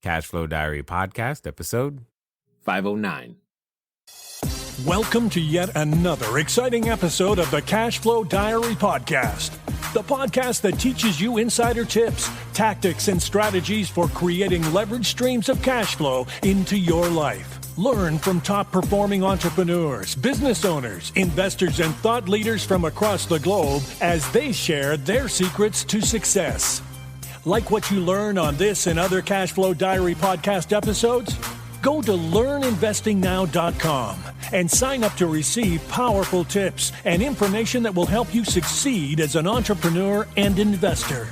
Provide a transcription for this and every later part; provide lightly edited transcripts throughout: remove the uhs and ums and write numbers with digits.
Cashflow Diary Podcast, episode 509. Welcome to yet another exciting episode of the Cashflow Diary Podcast, the podcast that teaches you insider tips, tactics, and strategies for creating leverage streams of cash flow into your life. Learn from top-performing entrepreneurs, business owners, investors, and thought leaders from across the globe as they share their secrets to success. Like what you learn on this and other Cashflow Diary podcast episodes? Go to learninvestingnow.com and sign up to receive powerful tips and information that will help you succeed as an entrepreneur and investor.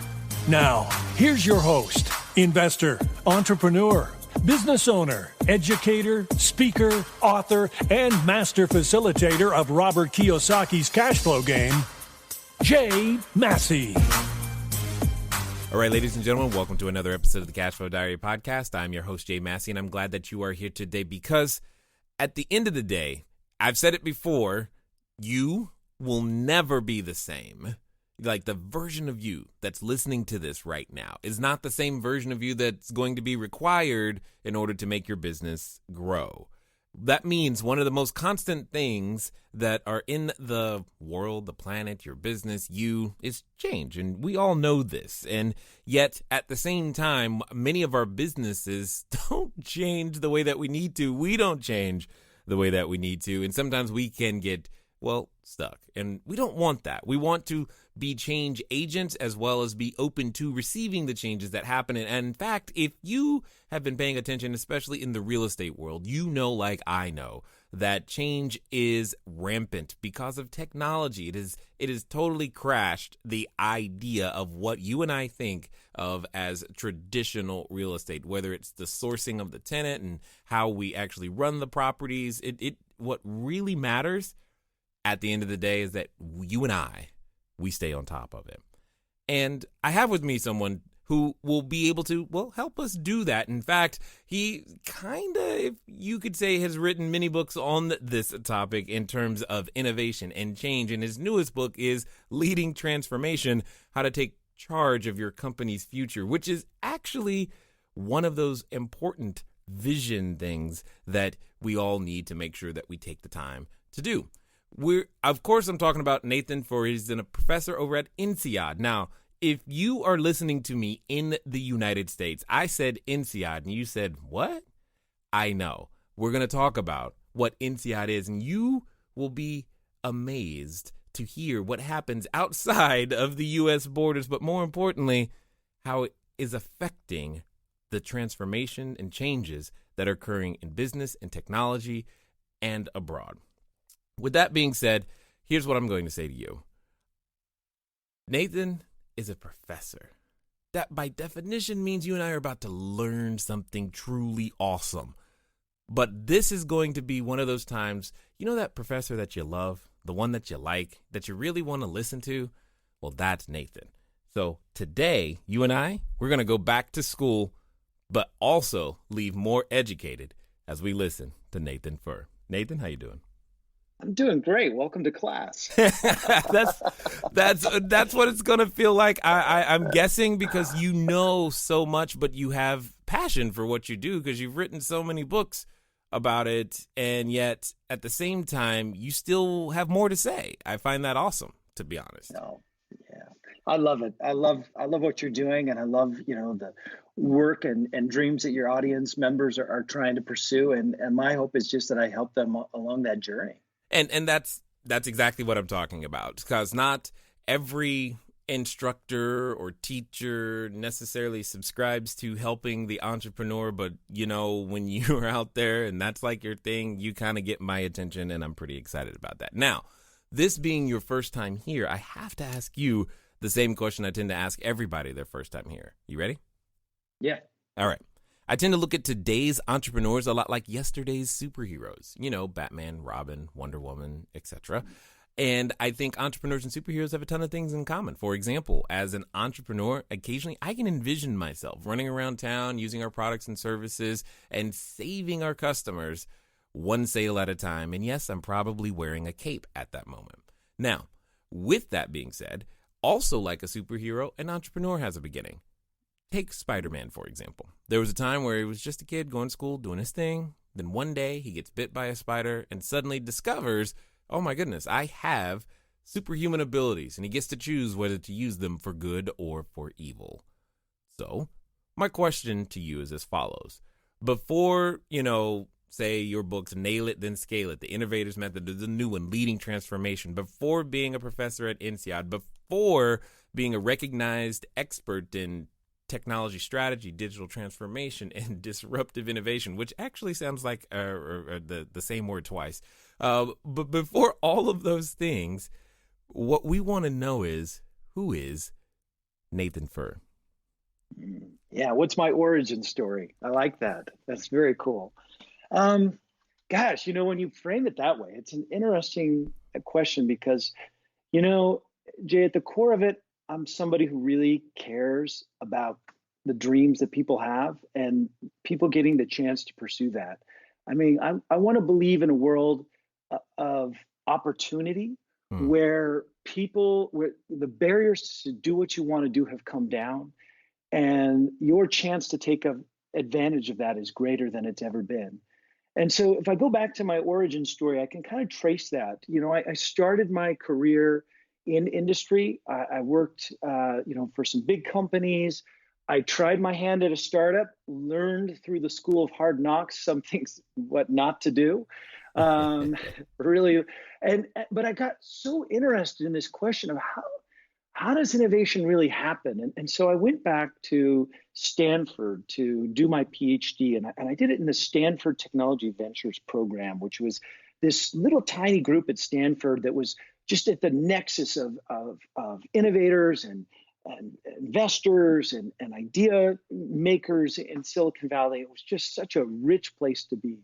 Now, here's your host, investor, entrepreneur, business owner, educator, speaker, author, and master facilitator of Robert Kiyosaki's cash flow game, Jay Massey. All right, ladies and gentlemen, welcome to another episode of the Cashflow Diary Podcast. I'm your host, Jay Massey, and I'm glad that you are here today because at the end of the day, I've said it before, you will never be the same. Like the version of you that's listening to this right now is not the same version of you that's going to be required in order to make your business grow. That means one of the most constant things that are in the world, the planet, your business, you, is change. And we all know this. And yet, at the same time, many of our businesses don't change the way that we need to. We don't change the way that we need to. And sometimes we can get, stuck. And we don't want that. We want to be change agents as well as be open to receiving the changes that happen. And in fact, if you have been paying attention, especially in the real estate world, you know, like I know, that change is rampant because of technology. It is totally crashed the idea of what you and I think of as traditional real estate, whether it's the sourcing of the tenant and how we actually run the properties. What really matters at the end of the day is that you and we stay on top of it. And I have with me someone who will be able to, help us do that. In fact, he kind of, if you could say, has written many books on this topic in terms of innovation and change. And his newest book is Leading Transformation, How to Take Charge of Your Company's Future, which is actually one of those important vision things that we all need to make sure that we take the time to do. Of course, I'm talking about Nathan Furr. He's a professor over at INSEAD. Now, if you are listening to me in the United States, I said INSEAD, and you said, what? I know. We're going to talk about what INSEAD is, and you will be amazed to hear what happens outside of the U.S. borders, but more importantly, how it is affecting the transformation and changes that are occurring in business and technology and abroad. With that being said, here's what I'm going to say to you. Nathan is a professor. That by definition means you and I are about to learn something truly awesome. But this is going to be one of those times, you know that professor that you love, the one that you like, that you really want to listen to? Well, that's Nathan. So today, you and we're going to go back to school, but also leave more educated as we listen to Nathan Furr. Nathan, how you doing? I'm doing great. Welcome to class. That's what it's going to feel like. I'm guessing because you know so much, but you have passion for what you do because you've written so many books about it. And yet at the same time, you still have more to say. I find that awesome, to be honest. No, yeah, I love it. I love what you're doing. And I love, the work and dreams that your audience members are trying to pursue. And my hope is just that I help them along that journey. And that's exactly what I'm talking about, because not every instructor or teacher necessarily subscribes to helping the entrepreneur, but when you're out there and that's like your thing, you kind of get my attention, and I'm pretty excited about that. Now, this being your first time here, I have to ask you the same question I tend to ask everybody their first time here. You ready? Yeah. All right. I tend to look at today's entrepreneurs a lot like yesterday's superheroes, Batman, Robin, Wonder Woman, etc. And I think entrepreneurs and superheroes have a ton of things in common. For example, as an entrepreneur, occasionally I can envision myself running around town, using our products and services, and saving our customers one sale at a time. And yes, I'm probably wearing a cape at that moment. Now, with that being said, also like a superhero, an entrepreneur has a beginning. Take Spider-Man, for example. There was a time where he was just a kid going to school, doing his thing. Then one day he gets bit by a spider and suddenly discovers, oh my goodness, I have superhuman abilities, and he gets to choose whether to use them for good or for evil. So, my question to you is as follows. Before, say your books, Nail It, Then Scale It, the Innovator's Method, the new one, Leading Transformation, before being a professor at INSEAD, before being a recognized expert in technology strategy, digital transformation, and disruptive innovation, which actually sounds like the same word twice. But before all of those things, what we want to know is, who is Nathan Furr? Yeah, what's my origin story? I like that. That's very cool. Gosh, when you frame it that way, it's an interesting question because, Jay, at the core of it, I'm somebody who really cares about the dreams that people have and people getting the chance to pursue that. I mean, I want to believe in a world of opportunity where the barriers to do what you want to do have come down, and your chance to take advantage of that is greater than it's ever been. And so if I go back to my origin story, I can kind of trace that. I started my career in industry. I worked, for some big companies. I tried my hand at a startup, learned through the school of hard knocks some things, what not to do. Really, but I got so interested in this question of how does innovation really happen? And so I went back to Stanford to do my PhD, and I did it in the Stanford Technology Ventures program, which was this little tiny group at Stanford that was just at the nexus of innovators and investors and idea makers in Silicon Valley. It was just such a rich place to be.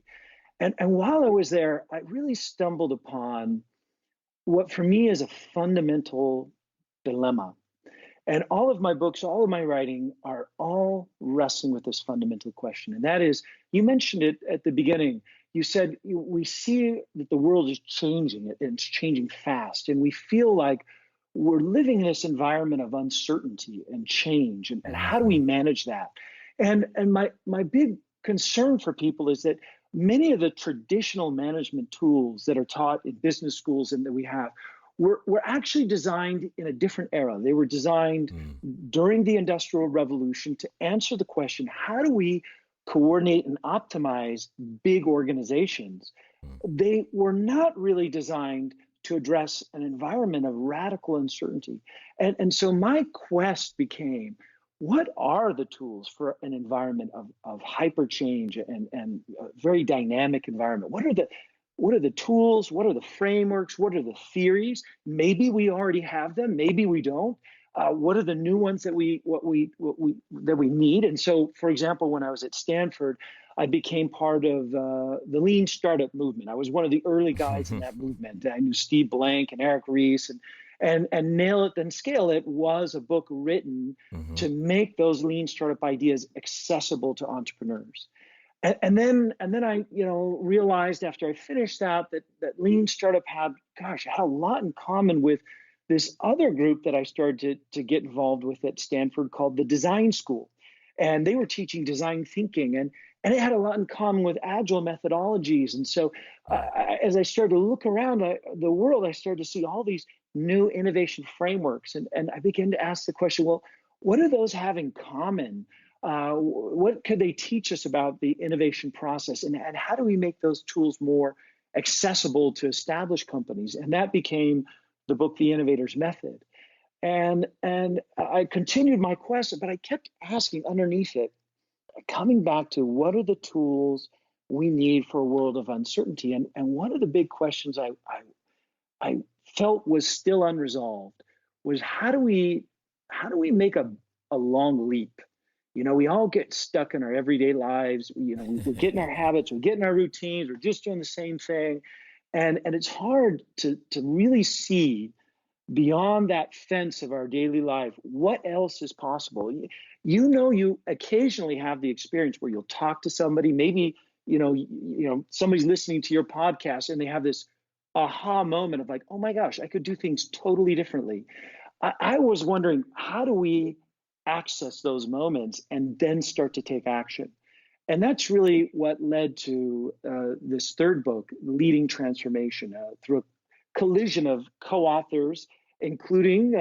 And while I was there, I really stumbled upon what for me is a fundamental dilemma. And all of my books, all of my writing are all wrestling with this fundamental question. And that is, you mentioned it at the beginning. You said we see that the world is changing and it's changing fast. And we feel like we're living in this environment of uncertainty and change. And how do we manage that? And my big concern for people is that many of the traditional management tools that are taught in business schools and that we have were actually designed in a different era. They were designed during the Industrial Revolution to answer the question, how do we coordinate and optimize big organizations? They were not really designed to address an environment of radical uncertainty. And so my quest became, what are the tools for an environment of hyper change and a very dynamic environment? What are the tools? What are the frameworks? What are the theories? Maybe we already have them. Maybe we don't. What are the new ones that we need? And so, for example, when I was at Stanford, I became part of the lean startup movement. I was one of the early guys in that movement. I knew Steve Blank and Eric Ries, and Nail It, Then Scale It was a book written to make those lean startup ideas accessible to entrepreneurs. And then I realized after I finished that lean startup had a lot in common with this other group that I started to get involved with at Stanford called the Design School. And they were teaching design thinking, and it had a lot in common with agile methodologies. And so as I started to look around the world, I started to see all these new innovation frameworks. And I began to ask the question, well, what do those have in common? What could they teach us about the innovation process? And how do we make those tools more accessible to established companies? And that became the book, The Innovator's Method. And I continued my quest, but I kept asking underneath it, coming back to what are the tools we need for a world of uncertainty? And one of the big questions I felt was still unresolved was how do we make a long leap? We all get stuck in our everyday lives. We get in our habits, we get in our routines, we're just doing the same thing. And it's hard to really see beyond that fence of our daily life, what else is possible? You occasionally have the experience where you'll talk to somebody, maybe, somebody's listening to your podcast and they have this aha moment of like, oh my gosh, I could do things totally differently. I was wondering, how do we access those moments and then start to take action. And that's really what led to this third book, Leading Transformation, through a collision of co-authors, including,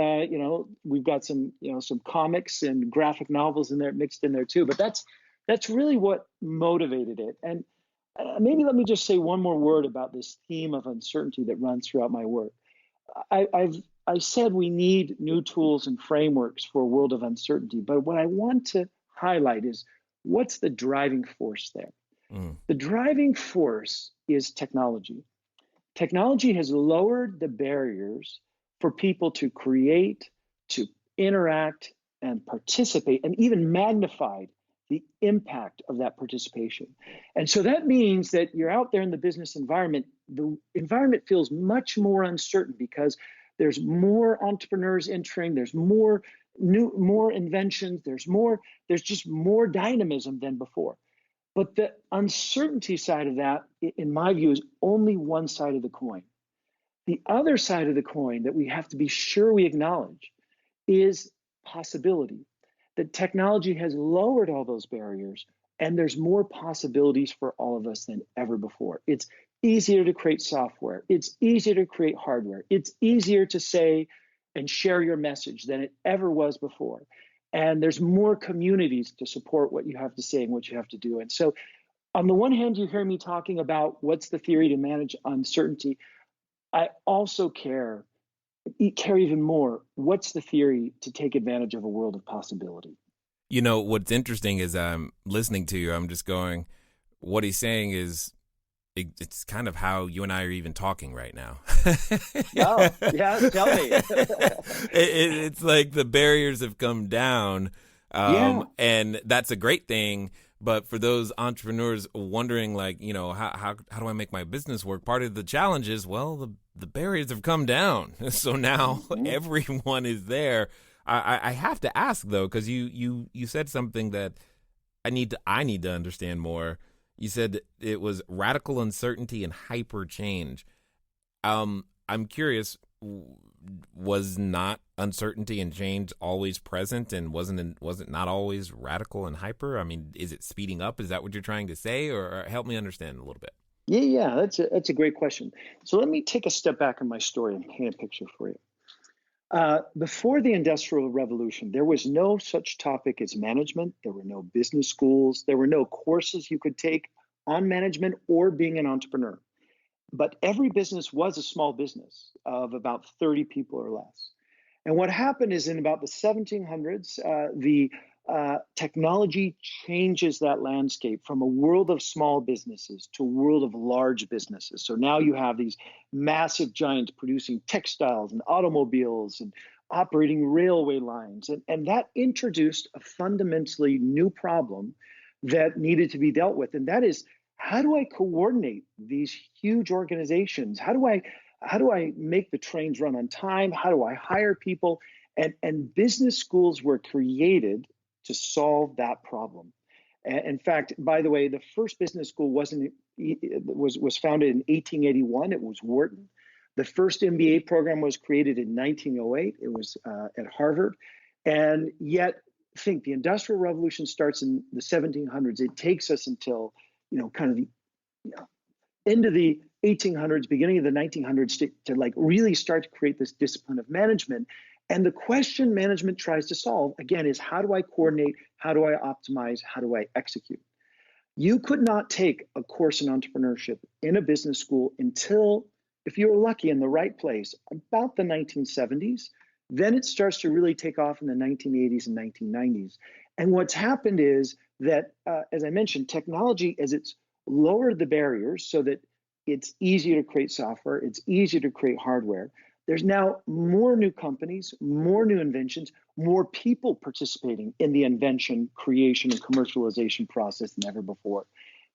we've got some comics and graphic novels in there mixed in there too. But that's really what motivated it. And maybe let me just say one more word about this theme of uncertainty that runs throughout my work. I said we need new tools and frameworks for a world of uncertainty, but what I want to highlight is what's the driving force there? The driving force is technology. Technology has lowered the barriers for people to create, to interact, and participate, and even magnified the impact of that participation. And so that means that you're out there in the business environment, the environment feels much more uncertain because there's more entrepreneurs entering, there's more inventions, there's just more dynamism than before. But the uncertainty side of that, in my view, is only one side of the coin. The other side of the coin that we have to be sure we acknowledge is possibility. That technology has lowered all those barriers, and there's more possibilities for all of us than ever before. It's easier to create software. It's easier to create hardware. It's easier to say and share your message than it ever was before. And there's more communities to support what you have to say and what you have to do. And so on the one hand, you hear me talking about what's the theory to manage uncertainty. I also care even more, what's the theory to take advantage of a world of possibility? You know, what's interesting is I'm listening to you, I'm just going, what he's saying is, it's kind of how you and I are even talking right now. Oh, yeah, tell me. It's like the barriers have come down, and that's a great thing. But for those entrepreneurs wondering, like, how do I make my business work? Part of the challenge is, well, the barriers have come down. So now everyone is there. I have to ask, though, because you said something that I need to understand more. You said it was radical uncertainty and hyper change. I'm curious, was not uncertainty and change always present, and was it not always radical and hyper? I mean, is it speeding up? Is that what you're trying to say, or help me understand a little bit? Yeah, that's a great question. So let me take a step back in my story and paint a picture for you. Before the Industrial Revolution, there was no such topic as management. There were no business schools. There were no courses you could take on management or being an entrepreneur. But every business was a small business of about 30 people or less. And what happened is in about the 1700s, the technology changes that landscape from a world of small businesses to a world of large businesses. So now you have these massive giants producing textiles and automobiles and operating railway lines. And that introduced a fundamentally new problem that needed to be dealt with. And that is, how do I coordinate these huge organizations? How do I make the trains run on time? How do I hire people? And business schools were created to solve that problem. And in fact, by the way, the first business school was founded in 1881. It was Wharton. The first MBA program was created in 1908. It was at Harvard. And yet, think the Industrial Revolution starts in the 1700s. It takes us until kind of the end of the 1800s, beginning of the 1900s to like really start to create this discipline of management. And the question management tries to solve, again, is how do I coordinate? How do I optimize? How do I execute? You could not take a course in entrepreneurship in a business school until, if you were lucky, in the right place, about the 1970s. Then it starts to really take off in the 1980s and 1990s. And what's happened is that, as I mentioned, technology, as it's lowered the barriers so that it's easier to create software, it's easier to create hardware. There's now more new companies, more new inventions, more people participating in the invention, creation, and commercialization process than ever before.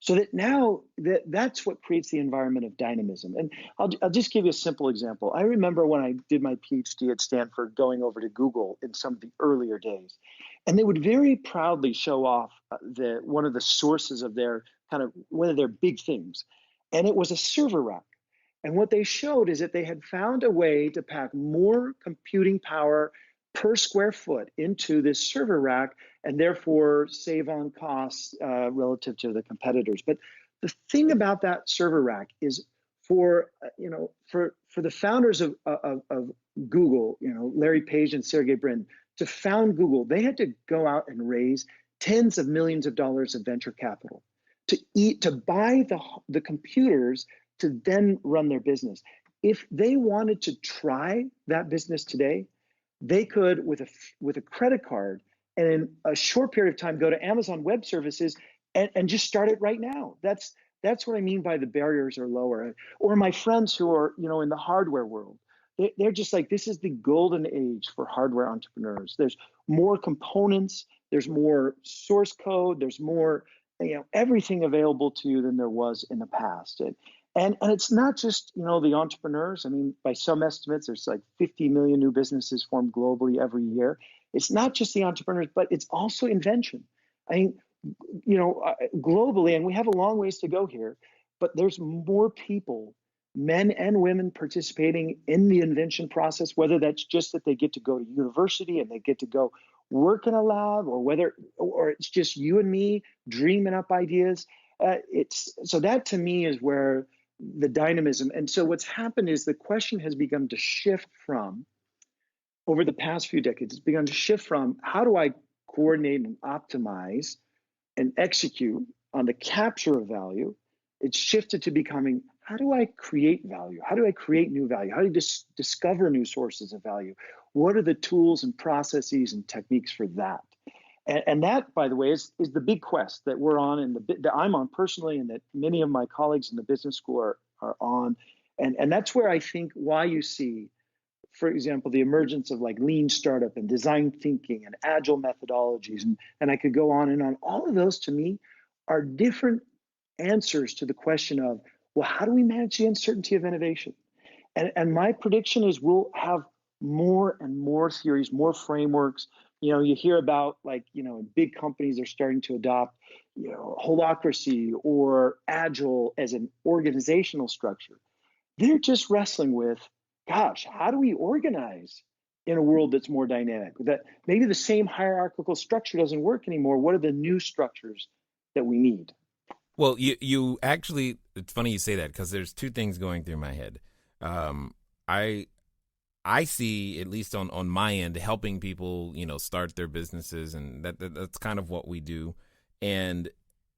So that now that's what creates the environment of dynamism. And I'll just give you a simple example. I remember when I did my PhD at Stanford, going over to Google in some of the earlier days, and they would very proudly show off one of the sources of their kind of one of their big things, and it was a server rack. And what they showed is that they had found a way to pack more computing power per square foot into this server rack and therefore save on costs relative to the competitors. But the thing about that server rack is for the founders of Google, Larry Page and Sergey Brin, to found Google, they had to go out and raise tens of millions of dollars of venture capital to buy the computers to then run their business. If they wanted to try that business today, they could, with a credit card, and in a short period of time, go to Amazon Web Services and just start it right now. That's what I mean by the barriers are lower. Or my friends who are in the hardware world, they're just like, this is the golden age for hardware entrepreneurs. There's more components, there's more source code, there's more everything available to you than there was in the past. And it's not just the entrepreneurs. I mean, by some estimates, there's like 50 million new businesses formed globally every year. It's not just the entrepreneurs, but it's also invention. I mean, globally, and we have a long ways to go here, but there's more people, men and women, participating in the invention process, whether that's just that they get to go to university and they get to go work in a lab, or it's just you and me dreaming up ideas. So that to me is where the dynamism. And so what's happened is the question has begun to shift from, over the past few decades, it's begun to shift from how do I coordinate and optimize and execute on the capture of value. It's shifted to becoming, how do I create value? How do I create new value? How do you discover new sources of value? What are the tools and processes and techniques for that? And that, by the way, is the big quest that we're on, and that I'm on personally, and that many of my colleagues in the business school are on. And that's where I think why you see, for example, the emergence of like lean startup and design thinking and agile methodologies. And I could go on and on. All of those to me are different answers to the question of, well, how do we manage the uncertainty of innovation? And my prediction is we'll have more and more theories, more frameworks. You hear about big companies are starting to adopt, holacracy or agile as an organizational structure. They're just wrestling with, gosh, how do we organize in a world that's more dynamic? That maybe the same hierarchical structure doesn't work anymore. What are the new structures that we need? Well, you actually, it's funny you say that, because there's two things going through my head. I see, at least on my end, helping people, start their businesses, and that's kind of what we do. And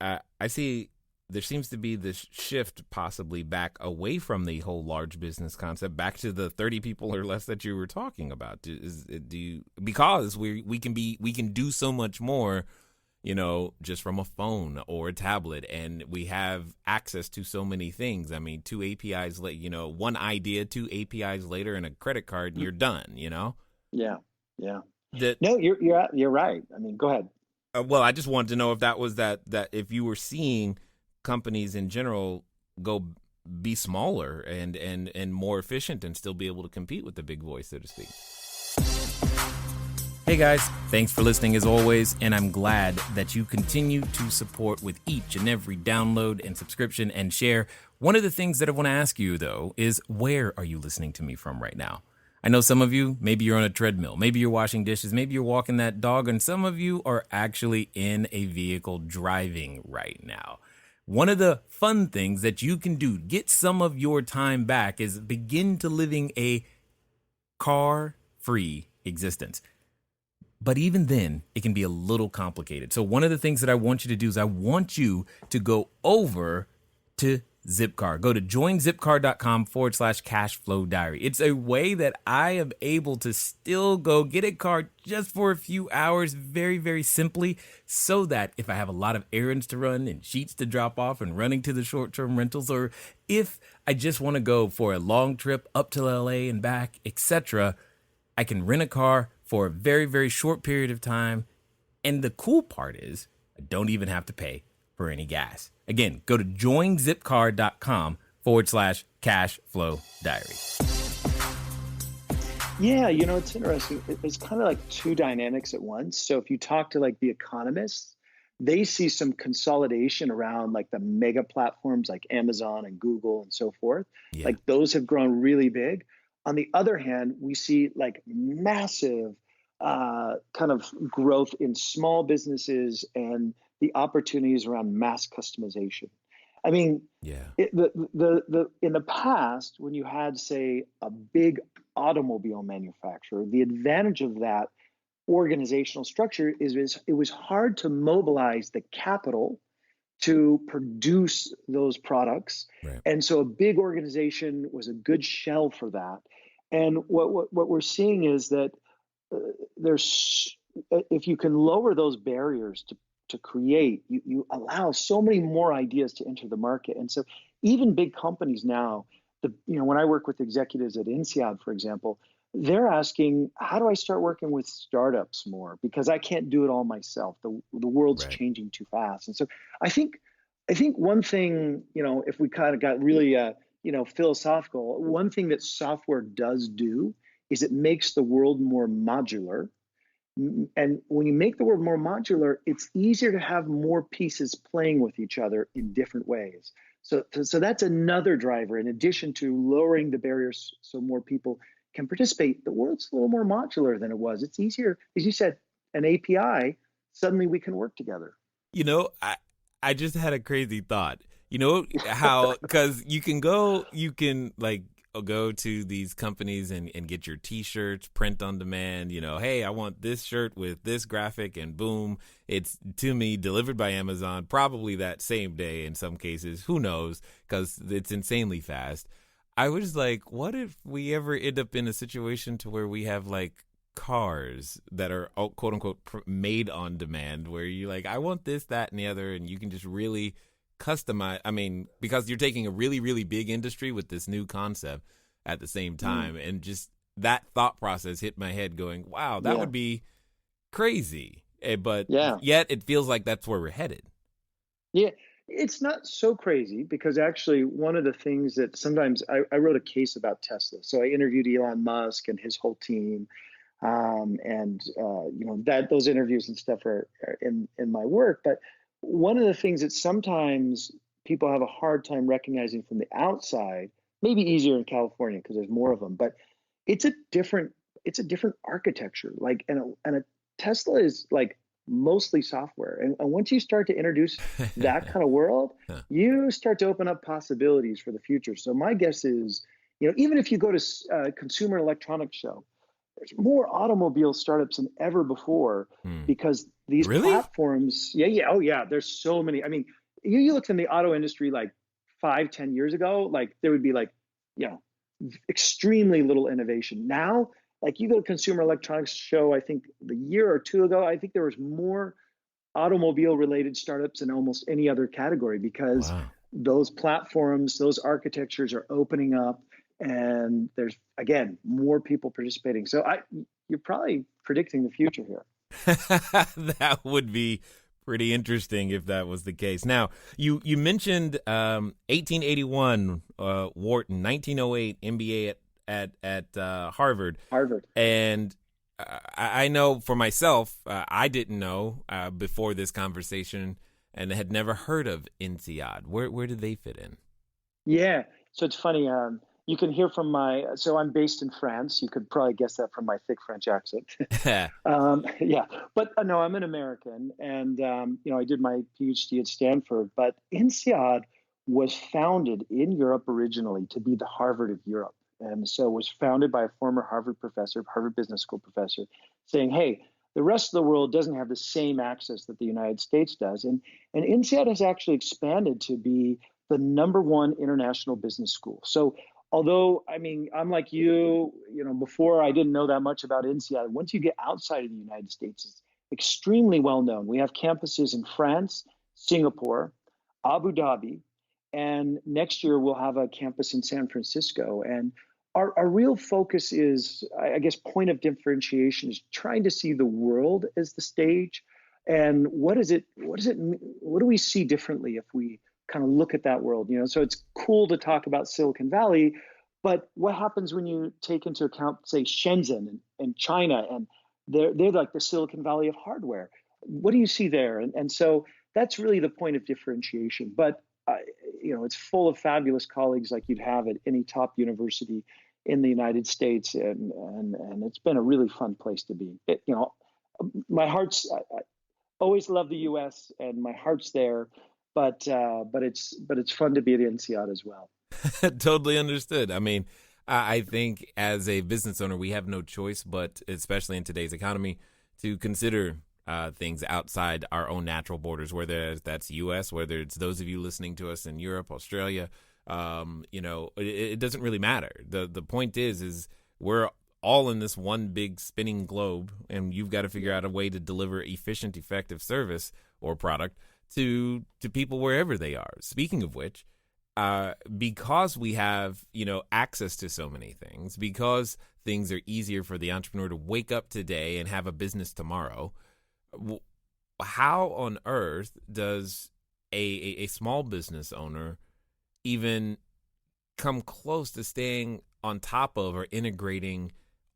I see there seems to be this shift possibly back away from the whole large business concept, back to the 30 people or less that you were talking about. Because we can do so much more, just from a phone or a tablet, and we have access to so many things. I mean, 2 APIs, one idea, 2 APIs later, and a credit card, and you're done. Yeah. No, you're right. I mean, go ahead. Well, I just wanted to know if that was that if you were seeing companies in general go be smaller and more efficient and still be able to compete with the big boys, so to speak. Hey guys, thanks for listening as always, and I'm glad that you continue to support with each and every download and subscription and share. One of the things that I want to ask you, though, is where are you listening to me from right now? I know some of you, maybe you're on a treadmill, maybe you're washing dishes, maybe you're walking that dog, and some of you are actually in a vehicle driving right now. One of the fun things that you can do, get some of your time back, is begin to living a car-free existence. But even then, it can be a little complicated. So one of the things that I want you to do is I want you to go over to Zipcar. Go to joinzipcar.com/cashflow diary. It's a way that I am able to still go get a car just for a few hours, very, very simply, so that if I have a lot of errands to run and sheets to drop off and running to the short-term rentals, or if I just want to go for a long trip up to LA and back, etc., I can rent a car for a very, very short period of time. And the cool part is I don't even have to pay for any gas. Again, go to joinzipcar.com/cashflow diary. Yeah, it's interesting. It's kind of like two dynamics at once. So if you talk to like the economists, they see some consolidation around like the mega platforms like Amazon and Google and so forth. Yeah. Like those have grown really big. On the other hand, we see like massive kind of growth in small businesses and the opportunities around mass customization. I mean, Yeah. in the past, when you had, say, a big automobile manufacturer, the advantage of that organizational structure is it was hard to mobilize the capital to produce those products. Right. And so a big organization was a good shell for that. And what we're seeing is that there's if you can lower those barriers to create, you allow so many more ideas to enter the market. And so even big companies now, when I work with executives at INSEAD, for example, they're asking, how do I start working with startups more? Because I can't do it all myself. The world's Right. changing too fast. And so I think one thing, if we kind of got really philosophical, one thing that software does do is it makes the world more modular. And when you make the world more modular, it's easier to have more pieces playing with each other in different ways. So that's another driver. In addition to lowering the barriers so more people can participate, the world's a little more modular than it was. It's easier, as you said, an API, suddenly we can work together. I just had a crazy thought. You know how, because you can like go to these companies and get your t-shirts, print on demand, hey, I want this shirt with this graphic, and boom, it's to me delivered by Amazon, probably that same day in some cases, who knows, because it's insanely fast. I was like, what if we ever end up in a situation to where we have like cars that are quote unquote made on demand, where you're like, I want this, that, and the other, and you can just really customize. I mean, because you're taking a really, really big industry with this new concept at the same time. And just that thought process hit my head going, wow, that would be crazy. But yet it feels like that's where we're headed. Yeah, it's not so crazy, because actually one of the things that sometimes I wrote a case about Tesla. So I interviewed Elon Musk and his whole team. That those interviews and stuff are in my work. But one of the things that sometimes people have a hard time recognizing from the outside, maybe easier in California because there's more of them, but it's a different architecture. Like, and a Tesla is like mostly software. And once you start to introduce that kind of world, you start to open up possibilities for the future. So my guess is, even if you go to a consumer electronics show, there's more automobile startups than ever before, because these platforms, there's so many. I mean, you looked in the auto industry like 5-10 years ago, like there would be like, extremely little innovation. Now, like you go to consumer electronics show, I think the year or two ago, I think there was more automobile related startups in almost any other category, because those platforms, those architectures are opening up, and there's, again, more people participating. So you're probably predicting the future here. That would be pretty interesting if that was the case. Now, you mentioned 1881 Wharton, 1908 MBA at Harvard. And I know for myself, I didn't know before this conversation, and had never heard of INSEAD. Where do they fit in? Yeah, so it's funny. You can hear from so I'm based in France. You could probably guess that from my thick French accent. But no, I'm an American, and I did my PhD at Stanford. But INSEAD was founded in Europe originally to be the Harvard of Europe, and so it was founded by a former Harvard professor, Harvard Business School professor, saying, "Hey, the rest of the world doesn't have the same access that the United States does," and INSEAD has actually expanded to be the #1 international business school. So, although, I mean, I'm like you, before I didn't know that much about INSEAD. Once you get outside of the United States, it's extremely well known. We have campuses in France, Singapore, Abu Dhabi, and next year we'll have a campus in San Francisco. And our real focus is, I guess, point of differentiation is trying to see the world as the stage. And what do we see differently if we kind of look at that world? So it's cool to talk about Silicon Valley, but what happens when you take into account, say, Shenzhen and China, and they're like the Silicon Valley of hardware? What do you see there? And so that's really the point of differentiation. But it's full of fabulous colleagues like you'd have at any top university in the United States, and it's been a really fun place to be. My heart's I always love the U.S. and my heart's there, but it's fun to be at INSEAD as well. Totally understood. I mean, I think as a business owner, we have no choice, but especially in today's economy, to consider things outside our own natural borders, whether that's U.S., whether it's those of you listening to us in Europe, Australia. It doesn't really matter. The point is we're all in this one big spinning globe, and you've got to figure out a way to deliver efficient, effective service or product to people wherever they are. Speaking of which, because we have, access to so many things, because things are easier for the entrepreneur to wake up today and have a business tomorrow, how on earth does a small business owner even come close to staying on top of or integrating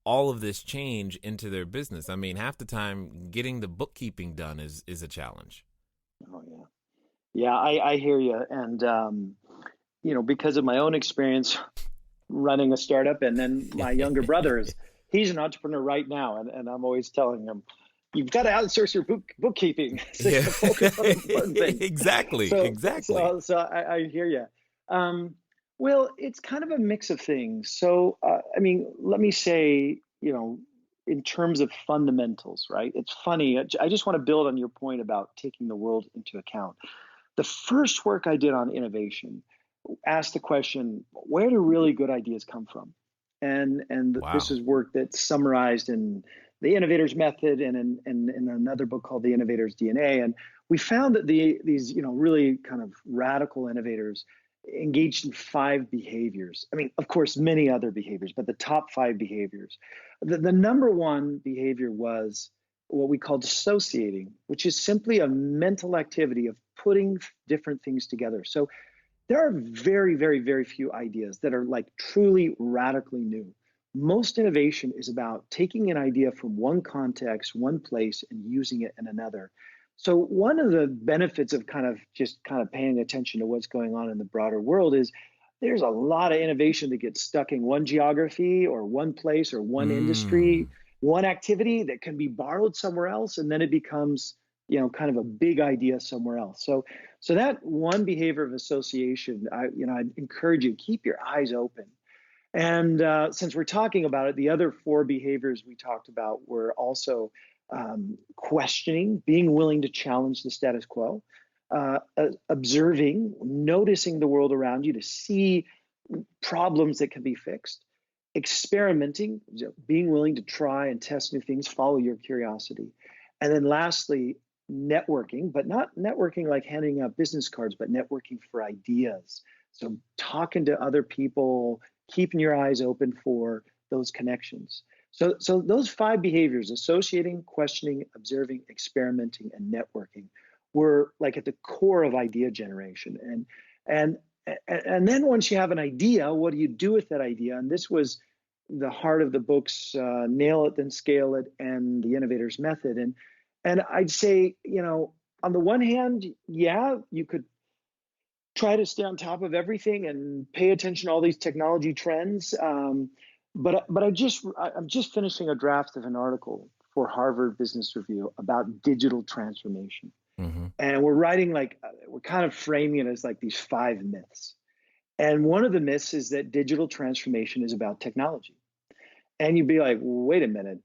all of this change into their business? I mean, half the time getting the bookkeeping done is a challenge. Oh yeah. Yeah, I hear you. And, because of my own experience running a startup, and then my younger brother he's an entrepreneur right now. And I'm always telling him, you've got to outsource your bookkeeping. So you focus on important things. Exactly. So I hear you. Well, it's kind of a mix of things. So, let me say, in terms of fundamentals, right? It's funny. I just want to build on your point about taking the world into account. The first work I did on innovation asked the question, where do really good ideas come from? And Wow. This is work that's summarized in the Innovator's method and in another book called The Innovator's DNA. And we found that these really kind of radical innovators engaged in 5 behaviors. I mean, of course, many other behaviors, but the top 5 behaviors. The number one behavior was what we call dissociating, which is simply a mental activity of putting different things together. So there are very, very, very few ideas that are like truly radically new. Most innovation is about taking an idea from one context, one place, and using it in another. So one of the benefits of kind of paying attention to what's going on in the broader world is there's a lot of innovation that gets stuck in one geography or one place or one industry, one activity that can be borrowed somewhere else, and then it becomes kind of a big idea somewhere else. So that one behavior of association, I'd encourage you to keep your eyes open. And since we're talking about it, the other 4 behaviors we talked about were also questioning, being willing to challenge the status quo, observing, noticing the world around you to see problems that can be fixed, experimenting, being willing to try and test new things, follow your curiosity. And then lastly, networking, but not networking like handing out business cards, but networking for ideas. So talking to other people, keeping your eyes open for those connections. So those 5 behaviors, associating, questioning, observing, experimenting, and networking, were like at the core of idea generation. And then once you have an idea, what do you do with that idea? And this was the heart of the books, Nail It, Then Scale It, and the Innovator's Method. And I'd say, on the one hand, yeah, you could try to stay on top of everything and pay attention to all these technology trends. But I'm just finishing a draft of an article for Harvard Business Review about digital transformation. Mm-hmm. And we're writing we're kind of framing it as like these 5 myths. And one of the myths is that digital transformation is about technology. And you'd be like, wait a minute,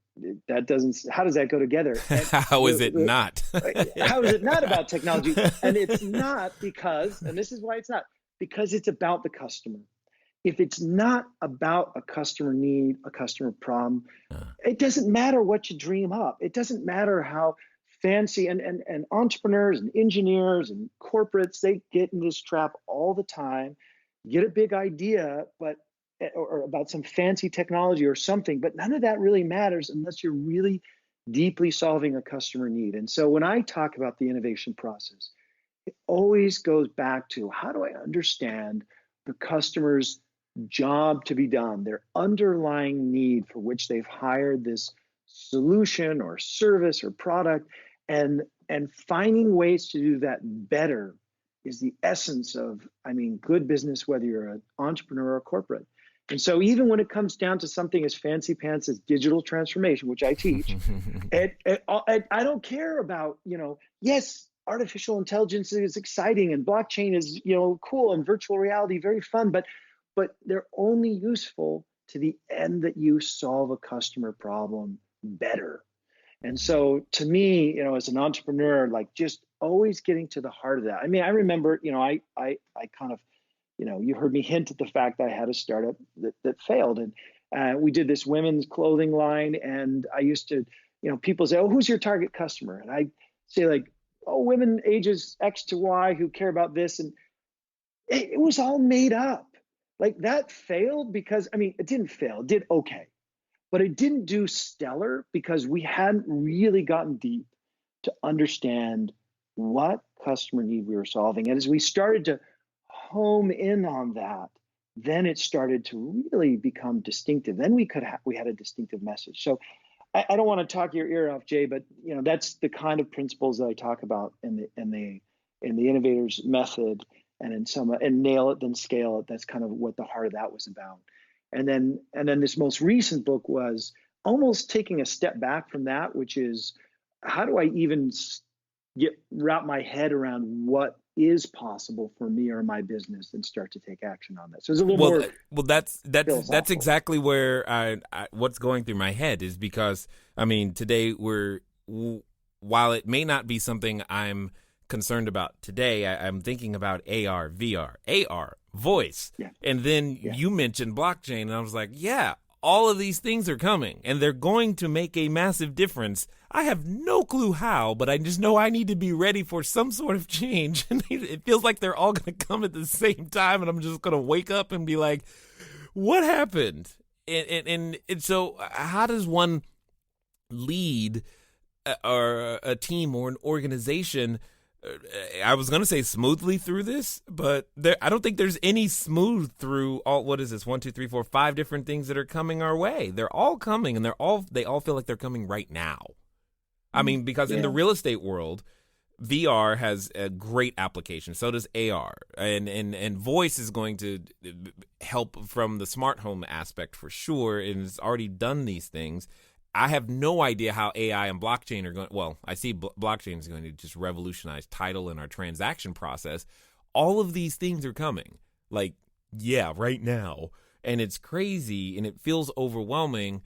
how does that go together? How is it not? How is it not about technology? And it's not because, and this is why it's not, because it's about the customer. If it's not about a customer need, a customer problem, it doesn't matter what you dream up. It doesn't matter how fancy, and entrepreneurs and engineers and corporates, they get in this trap all the time. You get a big idea, or about some fancy technology or something, but none of that really matters unless you're really deeply solving a customer need. And so when I talk about the innovation process, it always goes back to, how do I understand the customer's job to be done, their underlying need for which they've hired this solution or service or product, and finding ways to do that better is the essence of, good business, whether you're an entrepreneur or corporate. And so even when it comes down to something as fancy pants as digital transformation, which I teach, I don't care about, yes, artificial intelligence is exciting and blockchain is, cool, and virtual reality, very fun, but they're only useful to the end that you solve a customer problem better. And so to me, as an entrepreneur, like just always getting to the heart of that. I mean, I remember, I kind of, you heard me hint at the fact that I had a startup that failed. And we did this women's clothing line. And I used to, people say, oh, who's your target customer? And I say like, oh, women ages X to Y who care about this. And it was all made up. Like that failed because, it didn't fail, it did okay. But it didn't do stellar because we hadn't really gotten deep to understand what customer need we were solving. And as we started to home in on that, then it started to really become distinctive. Then we had a distinctive message. So I don't want to talk your ear off, Jay, but that's the kind of principles that I talk about in the Innovator's method, and nail it, then scale it. That's kind of what the heart of that was about. And then this most recent book was almost taking a step back from that, which is how do I even wrap my head around what is possible for me or my business and start to take action on that. So it's a little more. Well, that's exactly where what's going through my head is because today while it may not be something I'm concerned about today, I'm thinking about AR, VR, AR, voice. Yeah. And then you mentioned blockchain and I was like, yeah, all of these things are coming and they're going to make a massive difference. I have no clue how, but I just know I need to be ready for some sort of change. And it feels like they're all going to come at the same time. And I'm just going to wake up and be like, what happened? And so how does one lead or a team or an organization? I was going to say smoothly through this, but I don't think there's any smooth through all, what is this? 1, 2, 3, 4, 5 different things that are coming our way. They're all coming and they all feel like they're coming right now. Because in the real estate world, VR has a great application. So does AR and voice is going to help from the smart home aspect for sure. And it's already done these things. I have no idea how AI and blockchain are going. Well, I see blockchain is going to just revolutionize title and our transaction process. All of these things are coming right now. And it's crazy and it feels overwhelming.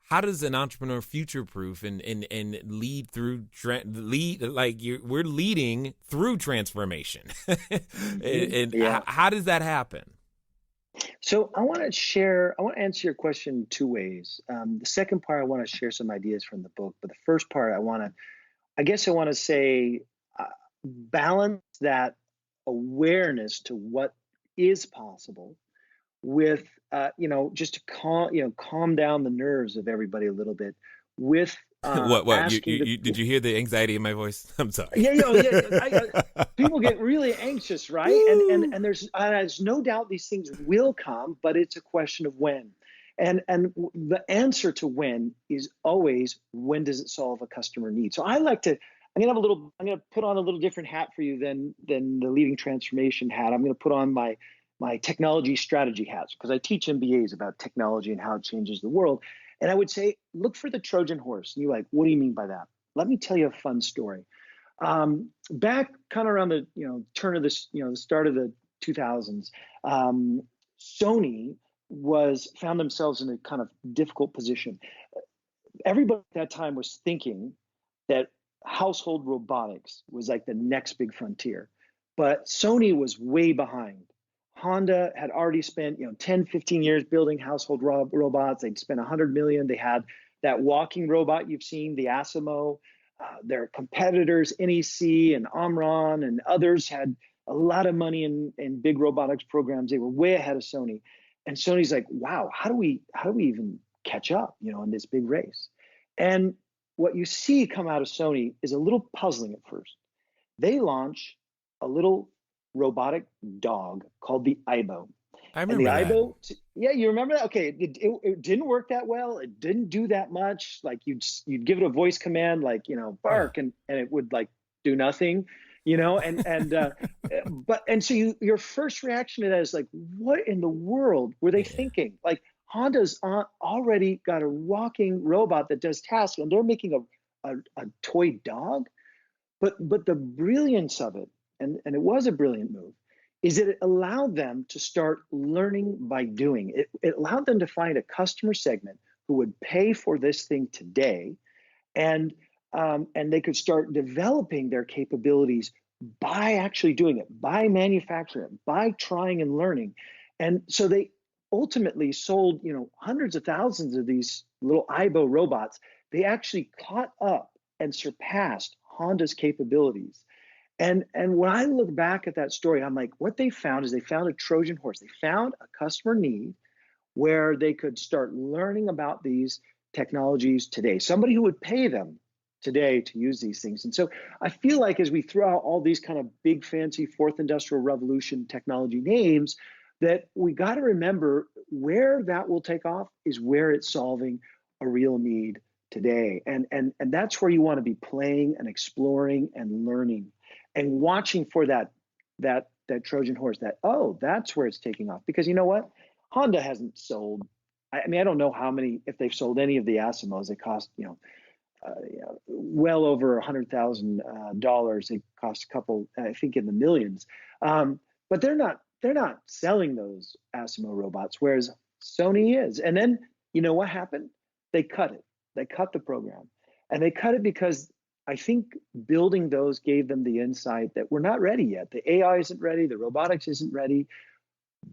How does an entrepreneur future-proof and lead through we're leading through transformation? How does that happen? So I want to answer your question two ways. The second part, I want to share some ideas from the book, but the first part, I want to say, balance that awareness to what is possible with, just to calm down the nerves of everybody a little bit with, what did you hear the anxiety in my voice? I'm sorry. People get really anxious, right? And there's no doubt these things will come, but it's a question of when. And the answer to when is always, when does it solve a customer need? So I'm going to put on a little different hat for you than the leading transformation hat. I'm going to put on my technology strategy hats because I teach MBAs about technology and how it changes the world. And I would say, look for the Trojan horse. And you're like, what do you mean by that? Let me tell you a fun story. Back kind of around the turn of this, the start of the 2000s, Sony found themselves in a kind of difficult position. Everybody at that time was thinking that household robotics was like the next big frontier, but Sony was way behind. Honda had already spent 10, 15 years building household robots. They'd spent $100 million. They had that walking robot you've seen, the Asimo. Their competitors, NEC and Omron and others, had a lot of money in big robotics programs. They were way ahead of Sony. And Sony's like, wow, how do we even catch up, in this big race? And what you see come out of Sony is a little puzzling at first. They launch a little robotic dog called the Aibo. I remember that. Aibo, you remember that? Okay, it didn't work that well. It didn't do that much. Like you'd give it a voice command, bark, and it would do nothing. and so your first reaction to that is like, what in the world were they thinking? Like Honda's already got a walking robot that does tasks, and they're making a toy dog. But the brilliance of it, and it was a brilliant move, is that it allowed them to start learning by doing. It allowed them to find a customer segment who would pay for this thing today, and they could start developing their capabilities by actually doing it, by manufacturing it, by trying and learning. And so they ultimately sold, hundreds of thousands of these little Aibo robots. They actually caught up and surpassed Honda's capabilities. And when I look back at that story, I'm like, what they found is they found a Trojan horse. They found a customer need where they could start learning about these technologies today. Somebody who would pay them today to use these things. And so I feel like as we throw out all these kind of big, fancy fourth industrial revolution technology names, that we got to remember where that will take off is where it's solving a real need today. And that's where you want to be playing and exploring and learning and watching for that Trojan horse, that's where it's taking off. Because you know what? Honda hasn't sold, I mean, I don't know how many, if they've sold any of the Asimos. They cost, well over $100,000. They cost a couple, I think, in the millions. But they're not selling those Asimo robots, whereas Sony is. And then you know what happened? They cut it. They cut the program, and they cut it because I think building those gave them the insight that we're not ready yet. The AI isn't ready. The robotics isn't ready,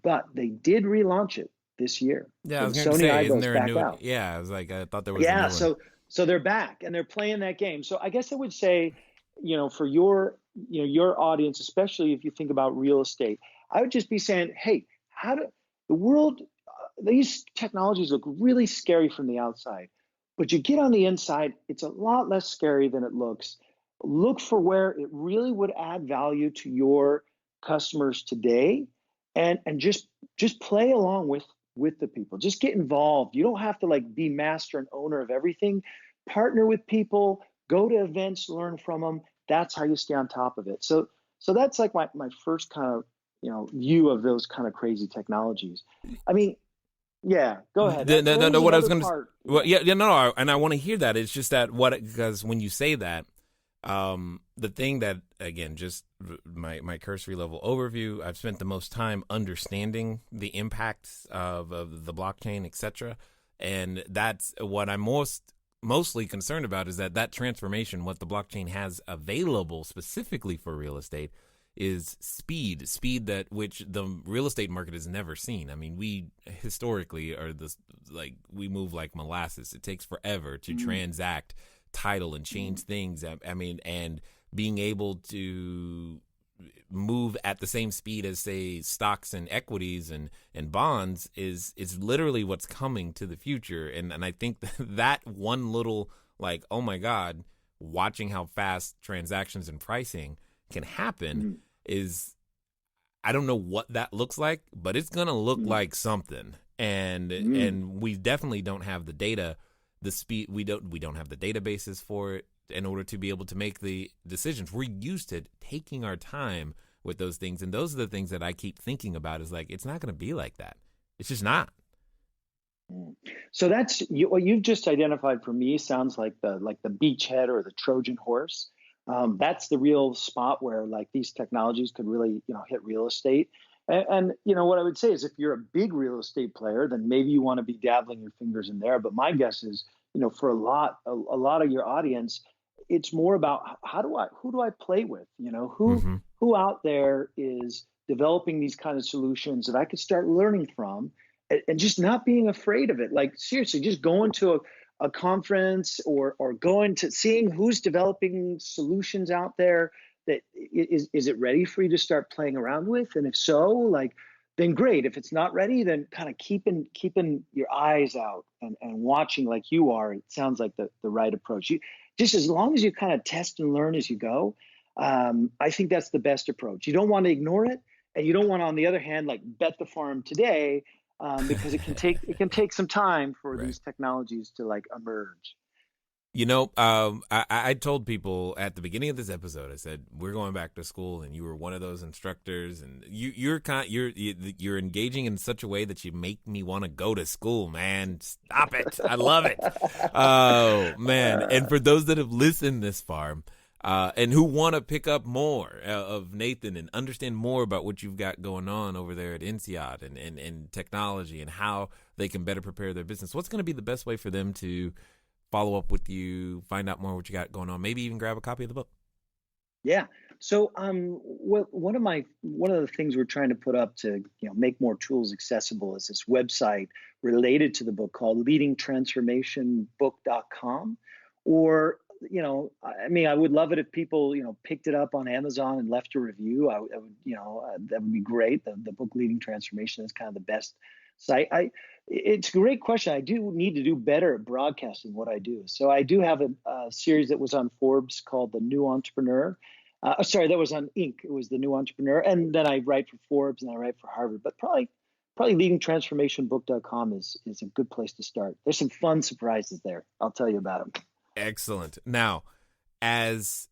but they did relaunch it this year. Yeah, so I was going to say, isn't there a new? Out. Yeah, I was like, I thought there was. A new one. So they're back and they're playing that game. So I guess I would say, for your audience, especially if you think about real estate, I would just be saying, hey, how do the world? These technologies look really scary from the outside. But you get on the inside, it's a lot less scary than it looks. Look for where it really would add value to your customers today, and just play along with the people. Just get involved. You don't have to be master and owner of everything. Partner with people, go to events, learn from them. That's how you stay on top of it. So that's like my first kind of view of those kind of crazy technologies. I mean, yeah, go ahead. No. What I was going to, no, and I want to hear that. It's just that because when you say that, the thing that, again, just my cursory level overview, I've spent the most time understanding the impacts of the blockchain, etc. And that's what I'm mostly concerned about, is that transformation, what the blockchain has available specifically for real estate, is speed that which the real estate market has never seen. I mean, we historically are we move like molasses. It takes forever to transact title and change things. I mean, and being able to move at the same speed as, say, stocks and equities and bonds is literally what's coming to the future. And I think that one little, oh my God, watching how fast transactions and pricing can happen is, I don't know what that looks like, but it's going to look like something. And we definitely don't have the data, the speed. We don't have the databases for it in order to be able to make the decisions. We're used to taking our time with those things. And those are the things that I keep thinking about, is it's not going to be like that. It's just not. So that's what you've just identified for me. Sounds like the beachhead or the Trojan horse. That's the real spot where these technologies could really hit real estate. And what I would say is, if you're a big real estate player, then maybe you want to be dabbling your fingers in there. But my guess is, for a lot of your audience, it's more about who do I play with? Who out there is developing these kind of solutions that I could start learning from, and just not being afraid of it. Seriously, just going to a conference or going to seeing who's developing solutions out there. That is it ready for you to start playing around with? And if so, then great. If it's not ready, then kind of keeping your eyes out and watching like you are. It sounds like the right approach. Just as long as you kind of test and learn as you go, I think that's the best approach. You don't want to ignore it, and you don't want to, on the other hand, bet the farm today, because it can take some time for these technologies to emerge. I told people at the beginning of this episode, I said we're going back to school, and you were one of those instructors, and you're engaging in such a way that you make me want to go to school, man. Stop it! I love it. Oh man! And for those that have listened this far, and who want to pick up more of Nathan and understand more about what you've got going on over there at INSEAD and technology and how they can better prepare their business, what's going to be the best way for them to follow up with you, find out more what you got going on, maybe even grab a copy of the book? Yeah. So, one of the things we're trying to put up to make more tools accessible is this website related to the book called leadingtransformationbook.com. Or, I mean, I would love it if people picked it up on Amazon and left a review. I would, that would be great. The book Leading Transformation is kind of the best site. It's a great question. I do need to do better at broadcasting what I do. So I do have a series that was on Forbes called The New Entrepreneur. Sorry, that was on Inc. It was The New Entrepreneur. And then I write for Forbes and I write for Harvard. But probably leadingtransformationbook.com is a good place to start. There's some fun surprises there. I'll tell you about them. Excellent. Now, as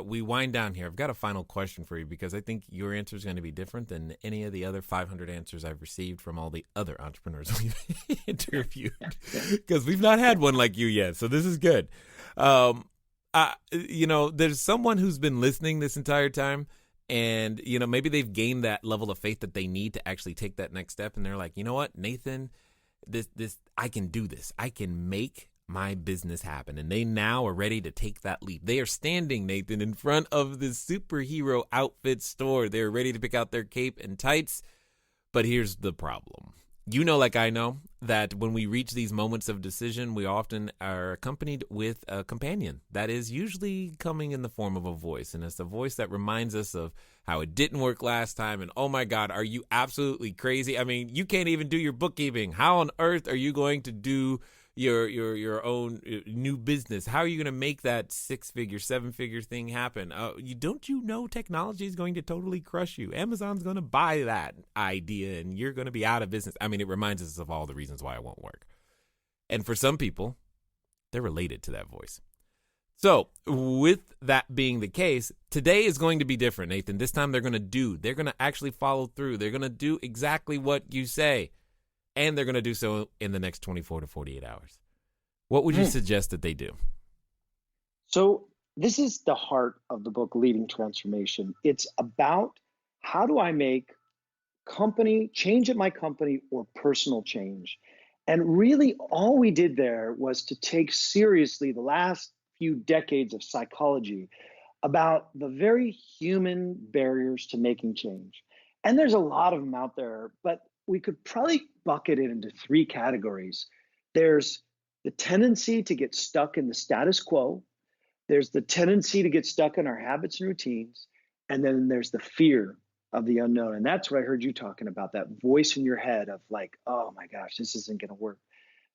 we wind down here, I've got a final question for you, because I think your answer is going to be different than any of the other 500 answers I've received from all the other entrepreneurs we've interviewed, because we've not had one like you yet. So this is good. There's someone who's been listening this entire time, and, maybe they've gained that level of faith that they need to actually take that next step. And they're like, you know what, Nathan, I can do this. I can make my business happen. And they now are ready to take that leap. They are standing, Nathan, in front of the superhero outfit store. They're ready to pick out their cape and tights. But here's the problem. Like I know, that when we reach these moments of decision, we often are accompanied with a companion that is usually coming in the form of a voice. And it's a voice that reminds us of how it didn't work last time. And, oh my God, are you absolutely crazy? I mean, you can't even do your bookkeeping. How on earth are you going to do your own new business? How are you going to make that 6-figure, 7-figure thing happen? Don't you know technology is going to totally crush you? Amazon's going to buy that idea and you're going to be out of business. I mean, it reminds us of all the reasons why it won't work. And for some people, they're related to that voice. So with that being the case, today is going to be different, Nathan. This time they're going to actually follow through. They're going to do exactly what you say. And they're going to do so in the next 24 to 48 hours. What would you suggest that they do? So this is the heart of the book, Leading Transformation. It's about how do I make change at my company or personal change. And really all we did there was to take seriously the last few decades of psychology about the very human barriers to making change. And there's a lot of them out there, but we could probably bucket it into 3 categories. There's the tendency to get stuck in the status quo. There's the tendency to get stuck in our habits and routines. And then there's the fear of the unknown. And that's what I heard you talking about, that voice in your head of like, oh my gosh, this isn't going to work.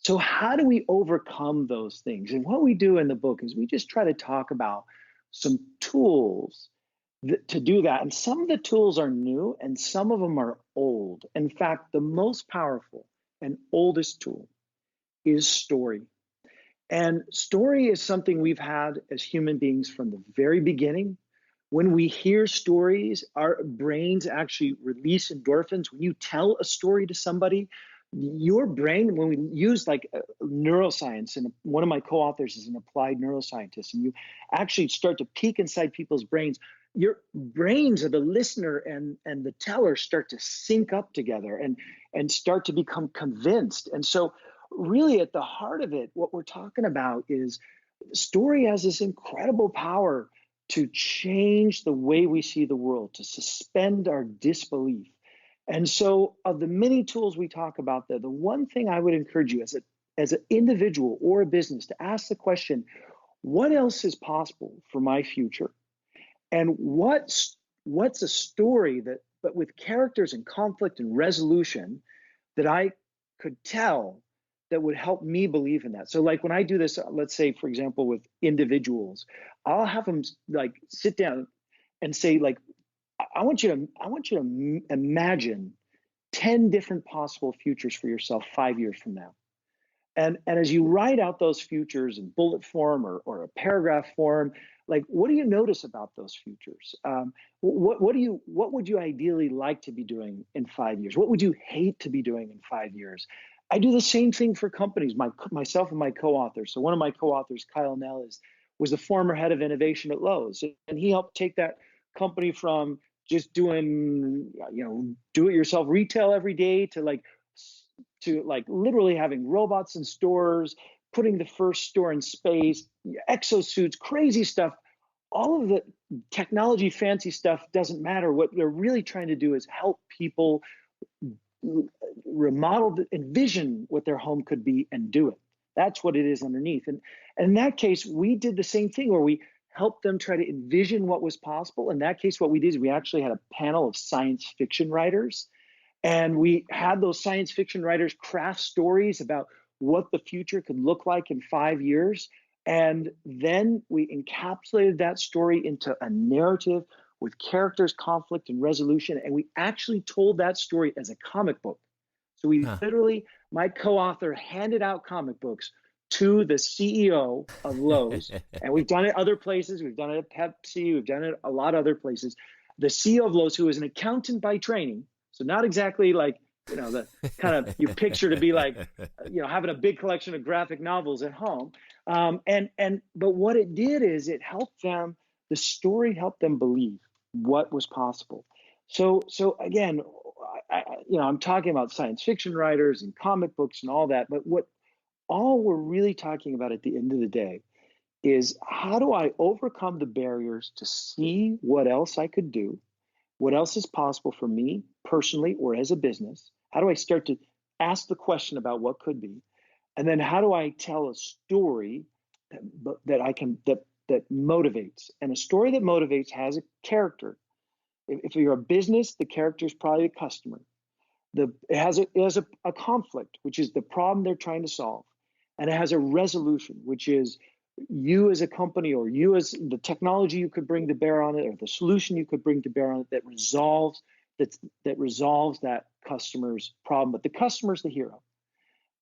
So how do we overcome those things? And what we do in the book is we just try to talk about some tools to do that. And some of the tools are new and some of them are old. In fact, the most powerful and oldest tool is story. And story is something we've had as human beings from the very beginning. When we hear stories, our brains actually release endorphins. When you tell a story to somebody, your brain, when we use like neuroscience, and one of my co-authors is an applied neuroscientist, and you actually start to peek inside people's brains, your brains of the listener and the teller start to sync up together and start to become convinced. And so really at the heart of it, what we're talking about is story has this incredible power to change the way we see the world, to suspend our disbelief. And so of the many tools we talk about there, the one thing I would encourage you as an individual or a business to ask the question, what else is possible for my future? And what's a story but with characters and conflict and resolution that I could tell that would help me believe in that? So like when I do this, let's say, for example, with individuals, I'll have them like sit down and say, like, I want you to imagine 10 different possible futures for yourself 5 years from now. And as you write out those futures in bullet form or a paragraph form, like, what do you notice about those futures? What would you ideally like to be doing in 5 years? What would you hate to be doing in 5 years? I do the same thing for companies, myself and my co-authors. So one of my co-authors, Kyle Nell, was the former head of innovation at Lowe's, and he helped take that company from just doing, do-it-yourself retail every day to literally having robots in stores, putting the first store in space, exosuits, crazy stuff. All of the technology, fancy stuff doesn't matter. What they're really trying to do is help people remodel, envision what their home could be and do it. That's what it is underneath. And in that case, we did the same thing where we helped them try to envision what was possible. In that case, what we did is we actually had a panel of science fiction writers, and we had those science fiction writers craft stories about what the future could look like in 5 years. And then we encapsulated that story into a narrative with characters, conflict, and resolution. And we actually told that story as a comic book. So we literally, my co-author handed out comic books to the CEO of Lowe's. And we've done it other places. We've done it at Pepsi. We've done it a lot of other places. The CEO of Lowe's, who is an accountant by training, so not exactly like, the kind of you picture to be like, having a big collection of graphic novels at home. But what it did is it helped them, the story helped them believe what was possible. So again, I'm talking about science fiction writers and comic books and all that, but all we're really talking about at the end of the day is, how do I overcome the barriers to see what else I could do, what else is possible for me personally or as a business? How do I start to ask the question about what could be? And then how do I tell a story that motivates? And a story that motivates has a character. If you're a business, the character is probably a customer. It has a conflict, which is the problem they're trying to solve. And it has a resolution, which is you as a company, or you as the technology you could bring to bear on it, or the solution you could bring to bear on it that resolves that customer's problem. But the customer's the hero.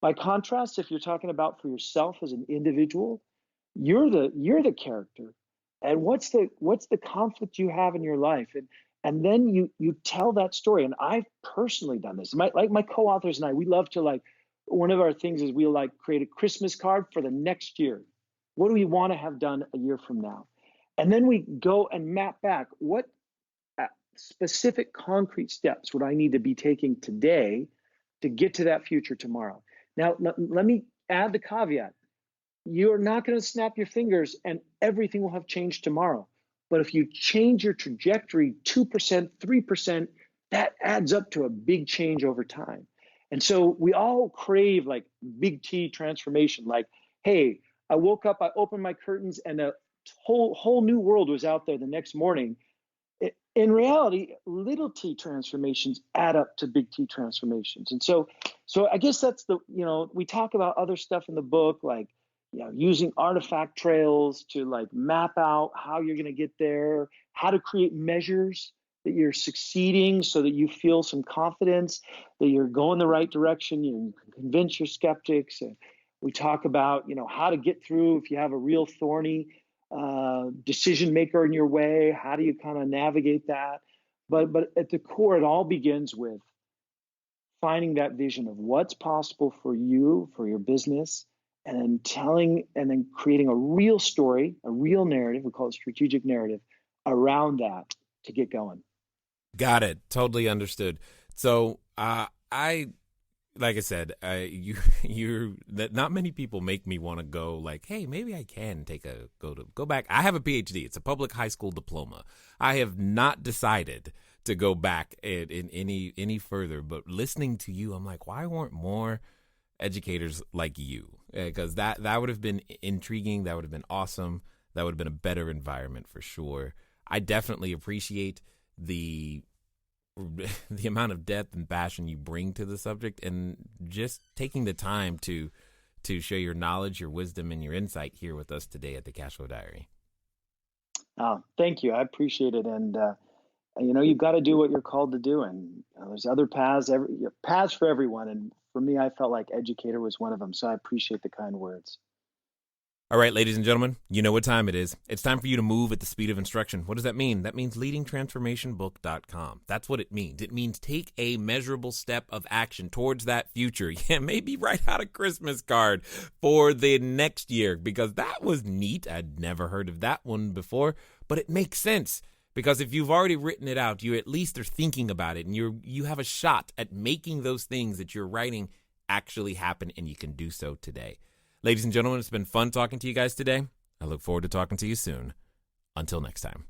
By contrast, if you're talking about for yourself as an individual, you're the character. And what's the conflict you have in your life? And then you tell that story. And I've personally done this. My co-authors and I, we love to, one of our things is we create a Christmas card for the next year. What do we want to have done a year from now? And then we go and map back what specific concrete steps would I need to be taking today to get to that future tomorrow. Now, let me add the caveat. You're not going to snap your fingers and everything will have changed tomorrow. But if you change your trajectory 2%, 3%, that adds up to a big change over time. And so we all crave big T transformation. Hey, I woke up, I opened my curtains, and a whole new world was out there the next morning. In reality, little T transformations add up to big T transformations. And so I guess that's we talk about other stuff in the book, using artifact trails to map out how you're going to get there, how to create measures that you're succeeding so that you feel some confidence that you're going the right direction. You can convince your skeptics. And we talk about, how to get through if you have a real thorny decision maker in your way. How do you kind of navigate that? But at the core, it all begins with finding that vision of what's possible for you, for your business, and then creating a real story, a real narrative, we call it strategic narrative, around that to get going. Got it. Totally understood. So like I said, not many people make me want to go hey, maybe I can go back. I have a PhD. It's a public high school diploma. I have not decided to go back in any further, but listening to you, I'm like, why weren't more educators like you? Because that would have been intriguing. That would have been awesome. That would have been a better environment for sure. I definitely appreciate the amount of depth and passion you bring to the subject, and just taking the time to share your knowledge, your wisdom, and your insight here with us today at the Cashflow Diary. Oh, thank you. I appreciate it. And, you've got to do what you're called to do. And there's other paths for everyone. And for me, I felt like educator was one of them. So I appreciate the kind words. All right, ladies and gentlemen, you know what time it is. It's time for you to move at the speed of instruction. What does that mean? That means leadingtransformationbook.com. That's what it means. It means take a measurable step of action towards that future. Yeah, maybe write out a Christmas card for the next year, because that was neat. I'd never heard of that one before, but it makes sense. Because if you've already written it out, you at least are thinking about it, and you have a shot at making those things that you're writing actually happen, and you can do so today. Ladies and gentlemen, it's been fun talking to you guys today. I look forward to talking to you soon. Until next time.